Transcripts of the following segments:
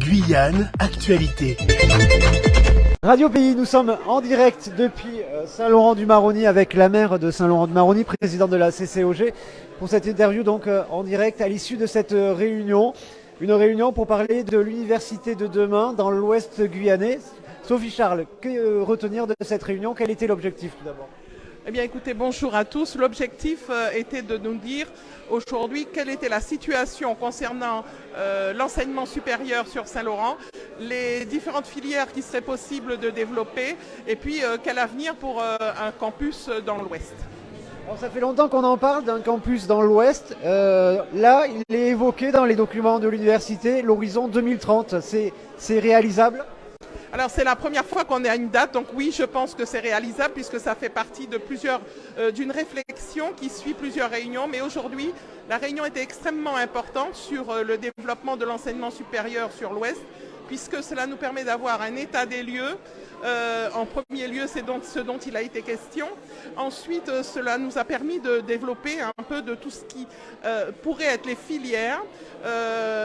Guyane, actualité. Radio Pays, nous sommes en direct depuis Saint-Laurent-du-Maroni avec la maire de Saint-Laurent-du-Maroni, présidente de la CCOG, pour cette interview donc en direct à l'issue de cette réunion. Une réunion pour parler de l'université de demain dans l'ouest guyanais. Sophie Charles, que retenir de cette réunion? Quel était l'objectif tout d'abord? Eh bien écoutez, bonjour à tous. L'objectif était de nous dire aujourd'hui quelle était la situation concernant l'enseignement supérieur sur Saint-Laurent, les différentes filières qui seraient possibles de développer et puis quel avenir pour un campus dans l'Ouest. Alors, ça fait longtemps qu'on en parle d'un campus dans l'Ouest. Là, il est évoqué dans les documents de l'université, l'horizon 2030. C'est réalisable ? Alors c'est la première fois qu'on est à une date, donc oui, je pense que c'est réalisable puisque ça fait partie de d'une réflexion qui suit plusieurs réunions. Mais aujourd'hui, la réunion était extrêmement importante sur le développement de l'enseignement supérieur sur l'Ouest, puisque cela nous permet d'avoir un état des lieux. En premier lieu, c'est donc ce dont il a été question. Ensuite, cela nous a permis de développer un peu de tout ce qui pourrait être les filières,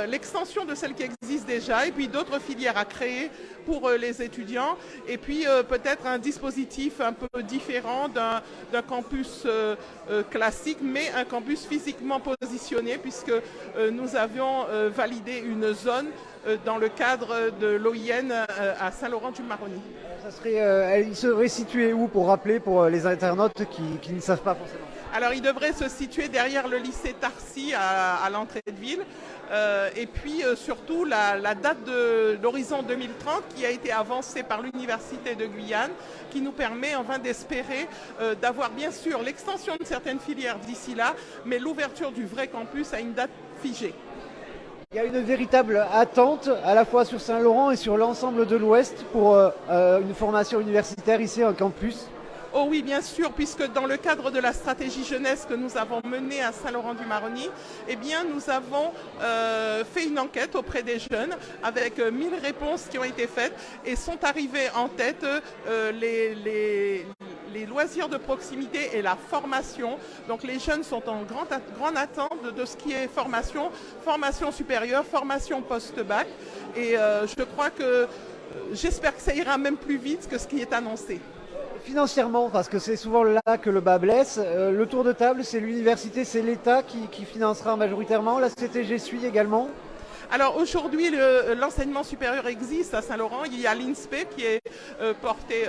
l'extension de celles qui existent déjà, et puis d'autres filières à créer pour les étudiants, et puis peut-être un dispositif un peu différent d'un campus classique, mais un campus physiquement positionné, puisque nous avions validé une zone dans le cadre de l'OIN à Saint-Laurent-du-Maroni. Il serait situé où, pour rappeler pour les internautes qui ne savent pas forcément? Alors il devrait se situer derrière le lycée Tarcy à l'entrée de ville. Et puis surtout la date de l'horizon 2030 qui a été avancée par l'Université de Guyane, qui nous permet enfin d'espérer d'avoir bien sûr l'extension de certaines filières d'ici là, mais l'ouverture du vrai campus à une date figée. Il y a une véritable attente à la fois sur Saint-Laurent et sur l'ensemble de l'Ouest pour une formation universitaire ici, un campus. Oh oui, bien sûr, puisque dans le cadre de la stratégie jeunesse que nous avons menée à Saint-Laurent-du-Maroni, eh bien, nous avons fait une enquête auprès des jeunes avec 1000 réponses qui ont été faites et sont arrivés en tête les loisirs de proximité et la formation. Donc les jeunes sont en grande attente de ce qui est formation supérieure, formation post-bac. Et je crois que j'espère que ça ira même plus vite que ce qui est annoncé. Financièrement, parce que c'est souvent là que le bas blesse, le tour de table, c'est l'université, c'est l'État qui financera majoritairement, la CTG suit également. Alors aujourd'hui, l'enseignement supérieur existe à Saint-Laurent. Il y a l'INSPE qui est porté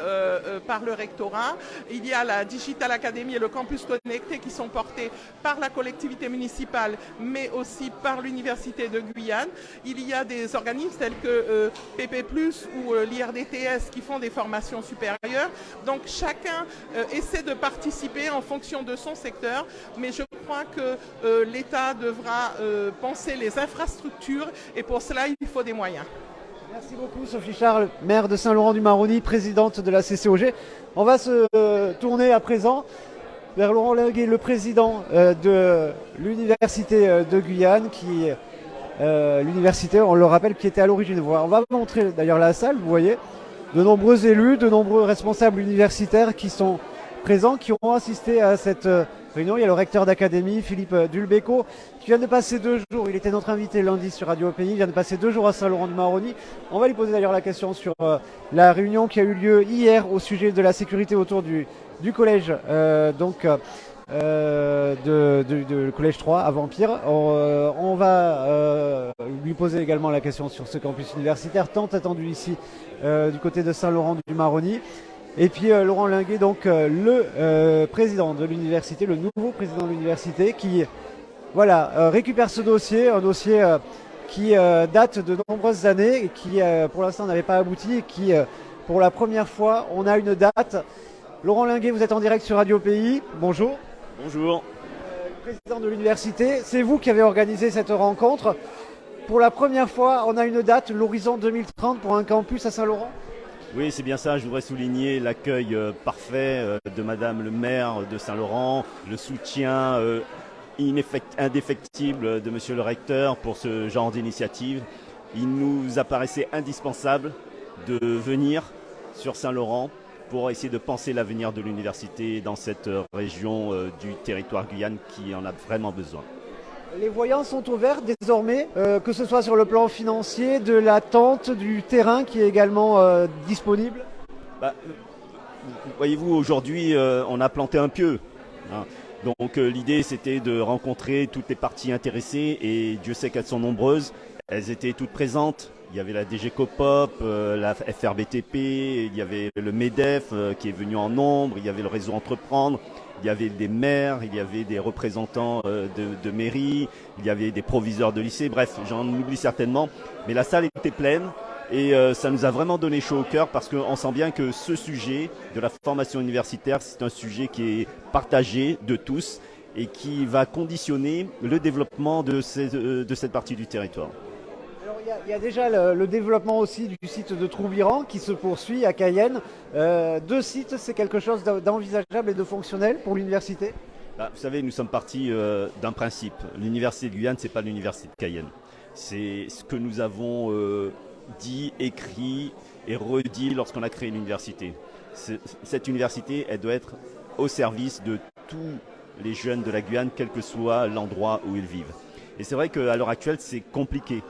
par le rectorat. Il y a la Digital Academy et le Campus Connecté qui sont portés par la collectivité municipale, mais aussi par l'Université de Guyane. Il y a des organismes tels que PP+, ou l'IRDTS qui font des formations supérieures. Donc chacun essaie de participer en fonction de son secteur, mais je crois que l'État devra penser les infrastructures et pour cela, il faut des moyens. Merci beaucoup Sophie Charles, maire de Saint-Laurent-du-Maroni, présidente de la CCOG. On va se tourner à présent vers Laurent Linguet, le président de l'Université de Guyane, l'université, on le rappelle, qui était à l'origine. On va montrer d'ailleurs la salle, vous voyez, de nombreux élus, de nombreux responsables universitaires qui sont présents, qui ont assisté à cette réunion. Il y a le recteur d'académie, Philippe Dulbecco, qui vient de passer 2 jours. Il était notre invité lundi sur Radio Pays. Il vient de passer 2 jours à Saint-Laurent-du-Maroni. On va lui poser d'ailleurs la question sur la réunion qui a eu lieu hier au sujet de la sécurité autour du collège, de collège 3 à Vampire. On va lui poser également la question sur ce campus universitaire tant attendu ici du côté de Saint-Laurent-du-Maroni. Et puis Laurent Linguet, donc le président de l'université, le nouveau président de l'université, qui récupère ce dossier, un dossier qui date de nombreuses années et qui pour l'instant n'avait pas abouti et qui pour la première fois on a une date. Laurent Linguet, vous êtes en direct sur Radio Pays, bonjour. Bonjour. Président de l'université, c'est vous qui avez organisé cette rencontre. Pour la première fois on a une date, l'horizon 2030 pour un campus à Saint-Laurent. Oui, c'est bien ça. Je voudrais souligner l'accueil parfait de Madame le maire de Saint-Laurent, le soutien indéfectible de Monsieur le recteur pour ce genre d'initiative. Il nous apparaissait indispensable de venir sur Saint-Laurent pour essayer de penser l'avenir de l'université dans cette région du territoire Guyane qui en a vraiment besoin. Les voyants sont ouverts désormais, que ce soit sur le plan financier, de l'attente, du terrain qui est également disponible. Bah, voyez-vous, aujourd'hui, on a planté un pieu. Hein. Donc l'idée, c'était de rencontrer toutes les parties intéressées et Dieu sait qu'elles sont nombreuses. Elles étaient toutes présentes. Il y avait la DG Copop, la FRBTP, il y avait le MEDEF qui est venu en nombre, il y avait le réseau Entreprendre, il y avait des maires, il y avait des représentants de mairie, il y avait des proviseurs de lycée, bref, j'en oublie certainement. Mais la salle était pleine et ça nous a vraiment donné chaud au cœur parce qu'on sent bien que ce sujet de la formation universitaire, c'est un sujet qui est partagé de tous et qui va conditionner le développement de cette partie du territoire. Il y a déjà le développement aussi du site de Troubiran qui se poursuit à Cayenne. 2 sites, c'est quelque chose d'envisageable et de fonctionnel pour l'université? Vous savez, nous sommes partis d'un principe. L'université de Guyane, ce n'est pas l'université de Cayenne. C'est ce que nous avons dit, écrit et redit lorsqu'on a créé l'université. Cette université, elle doit être au service de tous les jeunes de la Guyane, quel que soit l'endroit où ils vivent. Et c'est vrai qu'à l'heure actuelle, c'est compliqué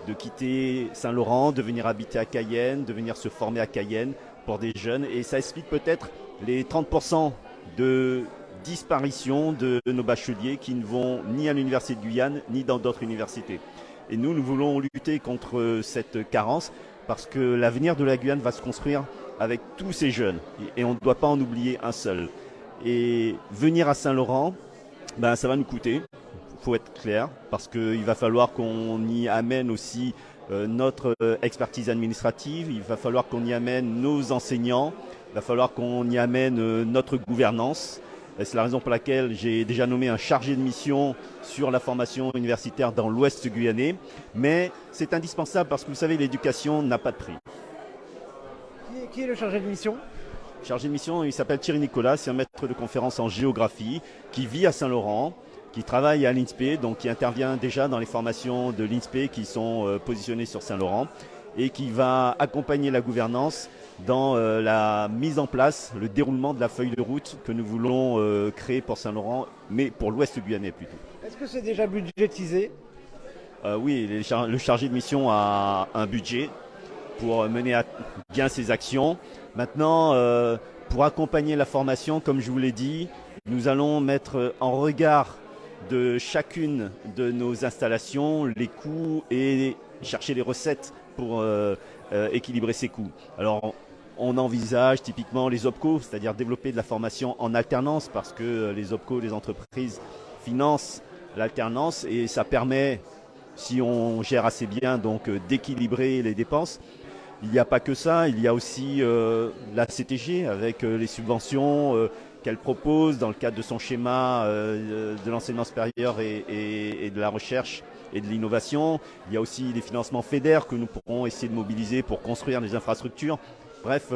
de quitter Saint-Laurent, de venir habiter à Cayenne, de venir se former à Cayenne pour des jeunes. Et ça explique peut-être les 30% de disparition de nos bacheliers qui ne vont ni à l'université de Guyane, ni dans d'autres universités. Et nous voulons lutter contre cette carence parce que l'avenir de la Guyane va se construire avec tous ces jeunes. Et on ne doit pas en oublier un seul. Et venir à Saint-Laurent, ça va nous coûter. Il faut être clair, parce qu'il va falloir qu'on y amène aussi notre expertise administrative, il va falloir qu'on y amène nos enseignants, il va falloir qu'on y amène notre gouvernance. C'est la raison pour laquelle j'ai déjà nommé un chargé de mission sur la formation universitaire dans l'Ouest guyanais. Mais c'est indispensable parce que vous savez, l'éducation n'a pas de prix. Qui est le chargé de mission? Chargé de mission, il s'appelle Thierry Nicolas, c'est un maître de conférence en géographie qui vit à Saint-Laurent, qui travaille à l'INSPE, donc qui intervient déjà dans les formations de l'INSPE qui sont positionnées sur Saint-Laurent et qui va accompagner la gouvernance dans la mise en place, le déroulement de la feuille de route que nous voulons créer pour Saint-Laurent, mais pour l'Ouest guyanais plutôt. Est-ce que c'est déjà budgétisé? Oui, le chargé de mission a un budget pour mener à bien ses actions. Maintenant, pour accompagner la formation, comme je vous l'ai dit, nous allons mettre en regard de chacune de nos installations les coûts et chercher les recettes pour équilibrer ces coûts. Alors, on envisage typiquement les OPCO, c'est-à-dire développer de la formation en alternance parce que les OPCO, les entreprises, financent l'alternance et ça permet, si on gère assez bien, donc d'équilibrer les dépenses. Il n'y a pas que ça, il y a aussi la CTG avec les subventions qu'elle propose dans le cadre de son schéma de l'enseignement supérieur et de la recherche et de l'innovation. Il y a aussi les financements FEDER que nous pourrons essayer de mobiliser pour construire des infrastructures. Bref,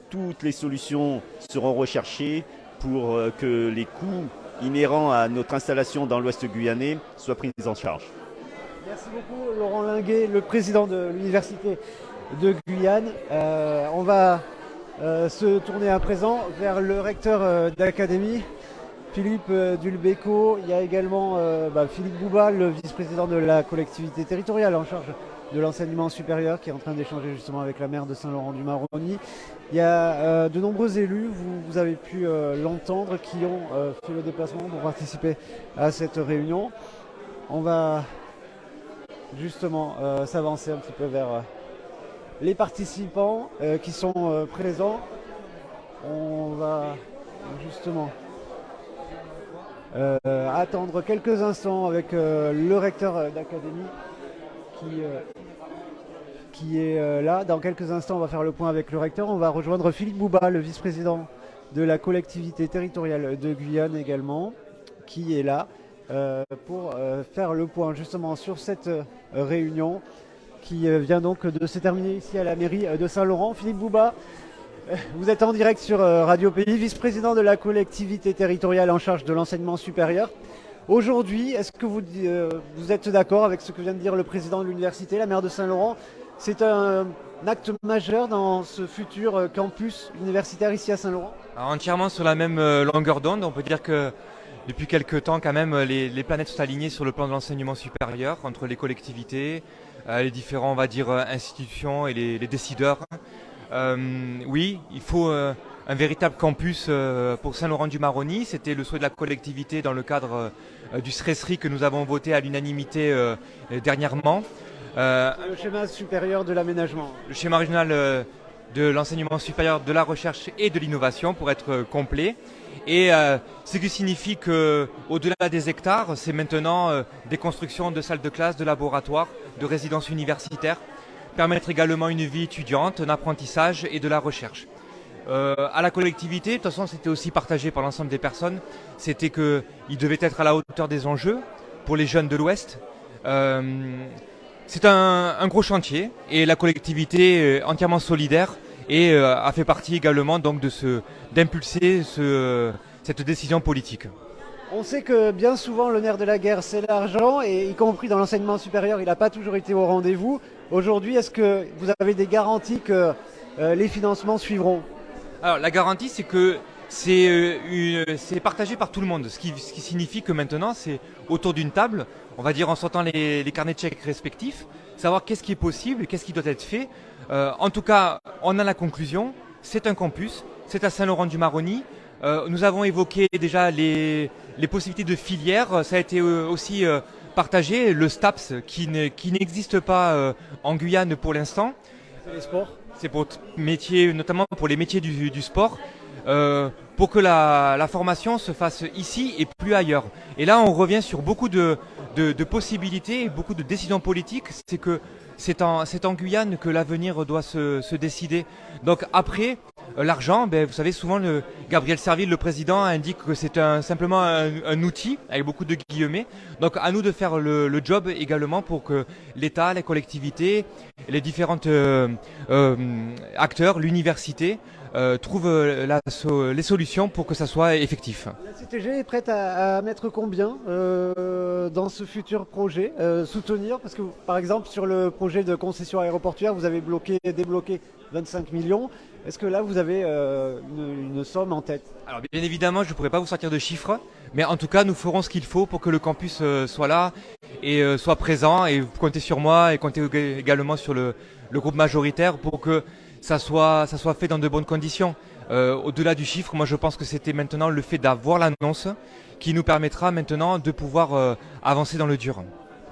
toutes les solutions seront recherchées pour que les coûts inhérents à notre installation dans l'Ouest guyanais soient pris en charge. Merci beaucoup Laurent Linguet, le président de l'Université de Guyane. On va se tourner à présent vers le recteur d'académie, Philippe Dulbecco. Il y a également Philippe Bouba, le vice-président de la collectivité territoriale en charge de l'enseignement supérieur, qui est en train d'échanger justement avec la maire de Saint-Laurent-du-Maroni. Il y a de nombreux élus, vous avez pu l'entendre, qui ont fait le déplacement pour participer à cette réunion. On va justement s'avancer un petit peu vers les participants qui sont présents. On va justement attendre quelques instants avec le recteur d'académie qui est là. Dans quelques instants, on va faire le point avec le recteur. On va rejoindre Philippe Bouba, le vice-président de la collectivité territoriale de Guyane également, qui est là pour faire le point justement sur cette réunion qui vient donc de se terminer ici à la mairie de Saint-Laurent. Philippe Bouba, vous êtes en direct sur Radio Pays, vice-président de la collectivité territoriale en charge de l'enseignement supérieur. Aujourd'hui, est-ce que vous êtes d'accord avec ce que vient de dire le président de l'université, la maire de Saint-Laurent? C'est un acte majeur dans ce futur campus universitaire ici à Saint-Laurent? Entièrement sur la même longueur d'onde. On peut dire que depuis quelques temps quand même les planètes sont alignées sur le plan de l'enseignement supérieur entre les collectivités, les différents on va dire institutions et les décideurs. Oui, il faut un véritable campus pour Saint-Laurent-du-Maroni. C'était le souhait de la collectivité dans le cadre du SRESRI que nous avons voté à l'unanimité dernièrement. Le schéma supérieur de l'aménagement. Le schéma régional de l'enseignement supérieur, de la recherche et de l'innovation pour être complet. Et ce qui signifie qu'au-delà des hectares, c'est maintenant des constructions de salles de classe, de laboratoires, de résidences universitaires, permettre également une vie étudiante, un apprentissage et de la recherche. À la collectivité, de toute façon c'était aussi partagé par l'ensemble des personnes, c'était qu'il devait être à la hauteur des enjeux pour les jeunes de l'Ouest. C'est un gros chantier et la collectivité est entièrement solidaire et a fait partie également donc d'impulser cette décision politique. On sait que bien souvent le nerf de la guerre c'est l'argent et y compris dans l'enseignement supérieur il n'a pas toujours été au rendez-vous. Aujourd'hui est-ce que vous avez des garanties que les financements suivront? Alors la garantie c'est que c'est partagé par tout le monde, ce qui signifie que maintenant c'est autour d'une table, on va dire en sortant les carnets de chèques respectifs, savoir qu'est-ce qui est possible, qu'est-ce qui doit être fait. En tout cas, on a la conclusion, c'est un campus, c'est à Saint-Laurent-du-Maroni. Nous avons évoqué déjà les possibilités de filières, ça a été aussi partagé, le STAPS qui n'existe pas en Guyane pour l'instant. C'est les sports. C'est pour métiers, notamment pour les métiers du sport. Pour que la formation se fasse ici et plus ailleurs. Et là, on revient sur beaucoup de possibilités et beaucoup de décisions politiques. C'est que c'est en Guyane que l'avenir doit se décider. Donc après, l'argent, vous savez, souvent Gabriel Serville, le président, indique que c'est simplement un outil, avec beaucoup de guillemets. Donc à nous de faire le job également pour que l'État, les collectivités, les différents acteurs, l'université, trouve les solutions pour que ça soit effectif. La CTG est prête à mettre combien dans ce futur projet, soutenir? Parce que par exemple sur le projet de concession aéroportuaire, vous avez débloqué 25 millions. Est-ce que là vous avez une somme en tête? Alors bien évidemment, je ne pourrais pas vous sortir de chiffres, mais en tout cas nous ferons ce qu'il faut pour que le campus soit là et soit présent. Et vous comptez sur moi et comptez également sur le groupe majoritaire pour que ça soit fait dans de bonnes conditions. Au-delà du chiffre, moi je pense que c'était maintenant le fait d'avoir l'annonce qui nous permettra maintenant de pouvoir avancer dans le dur.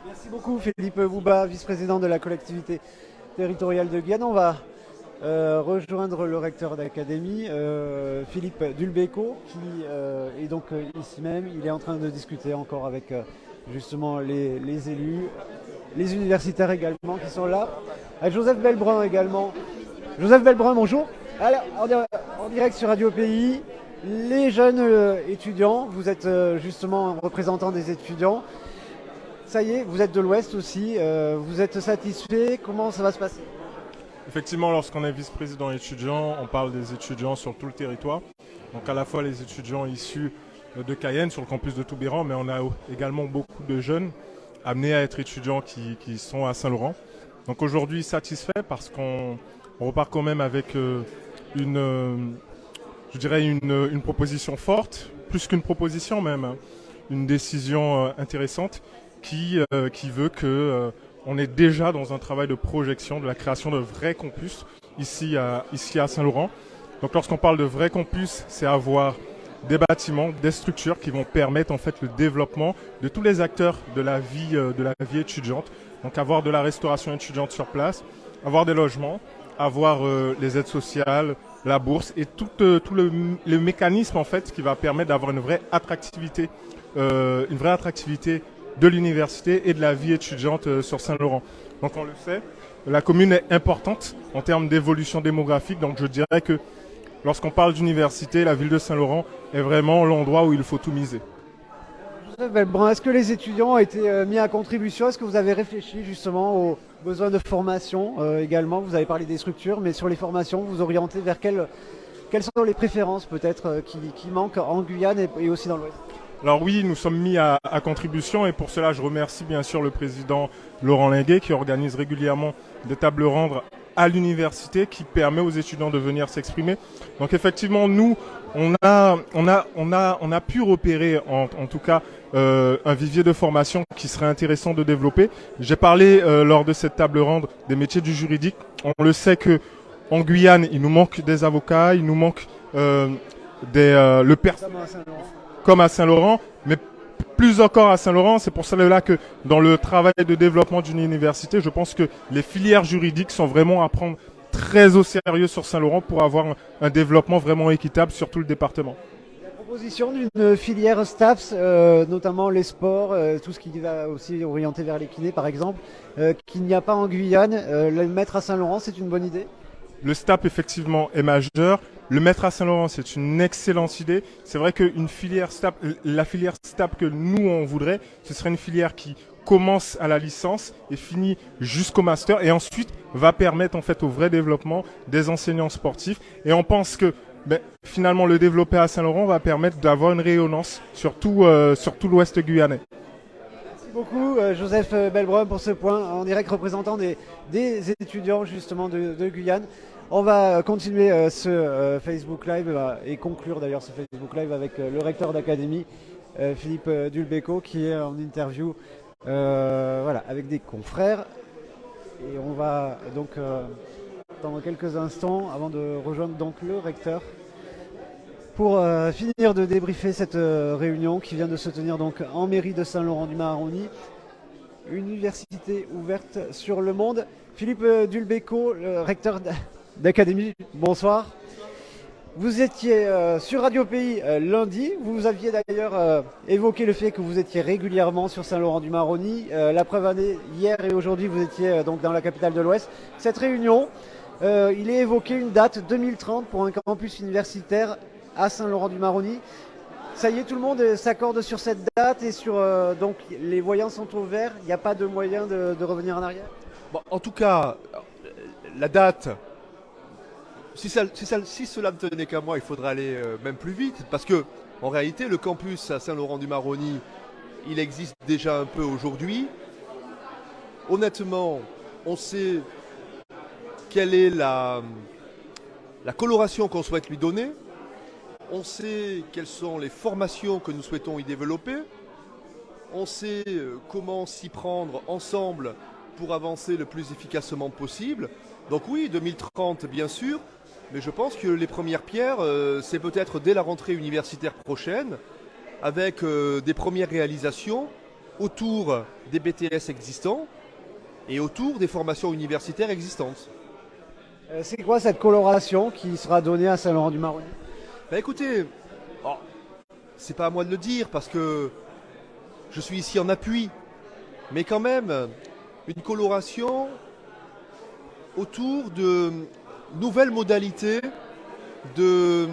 Merci beaucoup Philippe Bouba, vice-président de la collectivité territoriale de Guyane. On va rejoindre le recteur d'académie, Philippe Dulbecco, qui est donc ici même. Il est en train de discuter encore avec justement les élus, les universitaires également qui sont là. Avec Joseph Belbrun également. Joseph Belbrun, bonjour. Alors, en direct sur Radio Pays, les jeunes étudiants, vous êtes justement représentant des étudiants. Ça y est, vous êtes de l'Ouest aussi, vous êtes satisfait, comment ça va se passer? Effectivement, lorsqu'on est vice-président étudiant, on parle des étudiants sur tout le territoire. Donc à la fois les étudiants issus de Cayenne sur le campus de Toubéran, mais on a également beaucoup de jeunes amenés à être étudiants qui sont à Saint-Laurent. Donc aujourd'hui satisfait parce qu'on repart quand même avec une proposition forte, plus qu'une proposition même, hein, une décision intéressante qui veut que on est déjà dans un travail de projection de la création de vrais campus ici à Saint-Laurent. Donc lorsqu'on parle de vrais campus, c'est avoir des bâtiments, des structures qui vont permettre en fait le développement de tous les acteurs de la vie étudiante. Donc avoir de la restauration étudiante sur place, avoir des logements, avoir les aides sociales, la bourse et tout le mécanisme en fait qui va permettre d'avoir une vraie attractivité de l'université et de la vie étudiante sur Saint-Laurent. Donc on le sait, la commune est importante en termes d'évolution démographique, donc je dirais que lorsqu'on parle d'université, la ville de Saint-Laurent est vraiment l'endroit où il faut tout miser. Joseph Belbrun, est-ce que les étudiants ont été mis à contribution? Est-ce que vous avez réfléchi justement aux besoins de formation également? Vous avez parlé des structures, mais sur les formations, vous orientez vers quelles sont les préférences peut-être qui manquent en Guyane et aussi dans l'Ouest? Alors oui, nous sommes mis à contribution et pour cela je remercie bien sûr le président Laurent Linguet qui organise régulièrement des tables rondes à l'université qui permet aux étudiants de venir s'exprimer. Donc effectivement, nous, on a pu repérer en tout cas un vivier de formation qui serait intéressant de développer. J'ai parlé lors de cette table ronde des métiers du juridique. On le sait que en Guyane, il nous manque des avocats, il nous manque le personnel comme à Saint-Laurent, mais plus encore à Saint-Laurent. C'est pour cela que dans le travail de développement d'une université, je pense que les filières juridiques sont vraiment à prendre très au sérieux sur Saint-Laurent pour avoir un développement vraiment équitable sur tout le département. La proposition d'une filière STAPS, notamment les sports, tout ce qui va aussi orienter vers les kinés par exemple, qu'il n'y a pas en Guyane, le mettre à Saint-Laurent, c'est une bonne idée? Le STAP effectivement est majeur. Le mettre à Saint-Laurent, c'est une excellente idée. C'est vrai qu'une filière STAP, la filière STAP que nous on voudrait, ce serait une filière qui commence à la licence et finit jusqu'au master et ensuite va permettre en fait au vrai développement des enseignants sportifs. Et on pense que finalement le développer à Saint-Laurent va permettre d'avoir une rayonnance sur tout l'ouest guyanais. Merci beaucoup Joseph Belbrun pour ce point en direct représentant des étudiants justement de Guyane. On va continuer ce Facebook Live et conclure d'ailleurs ce Facebook Live avec le recteur d'académie Philippe Dulbecco qui est en interview avec des confrères. Et on va donc attendre quelques instants avant de rejoindre donc le recteur pour finir de débriefer cette réunion qui vient de se tenir donc en mairie de Saint-Laurent-du-Maroni, université ouverte sur le monde. Philippe Dulbecco, le recteur d'académie, bonsoir. Vous étiez sur Radio Pays lundi, vous aviez d'ailleurs évoqué le fait que vous étiez régulièrement sur Saint-Laurent-du-Maroni. La preuve en est, hier et aujourd'hui, vous étiez donc dans la capitale de l'Ouest. Cette réunion, il est évoqué une date 2030 pour un campus universitaire à Saint-Laurent-du-Maroni. Ça y est, tout le monde s'accorde sur cette date et sur donc les voyants sont au vert. Il n'y a pas de moyen de revenir en arrière. Bon, en tout cas, la date, si cela ne tenait qu'à moi, il faudrait aller même plus vite. Parce que, en réalité, le campus à Saint-Laurent-du-Maroni, il existe déjà un peu aujourd'hui. Honnêtement, on sait quelle est la coloration qu'on souhaite lui donner. On sait quelles sont les formations que nous souhaitons y développer. On sait comment s'y prendre ensemble pour avancer le plus efficacement possible. Donc oui, 2030 bien sûr, mais je pense que les premières pierres, c'est peut-être dès la rentrée universitaire prochaine, avec des premières réalisations autour des BTS existants et autour des formations universitaires existantes. C'est quoi cette coloration qui sera donnée à Saint-Laurent-du-Maroni ? Écoutez, c'est pas à moi de le dire parce que je suis ici en appui, mais quand même une coloration autour de nouvelles modalités de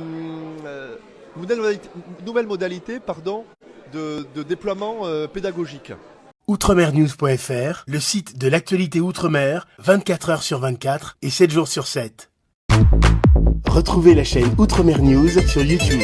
déploiement pédagogique. Outremernews.fr, le site de l'actualité Outre-mer, 24 heures sur 24 et 7 jours sur 7. Retrouvez la chaîne Outremer News sur YouTube.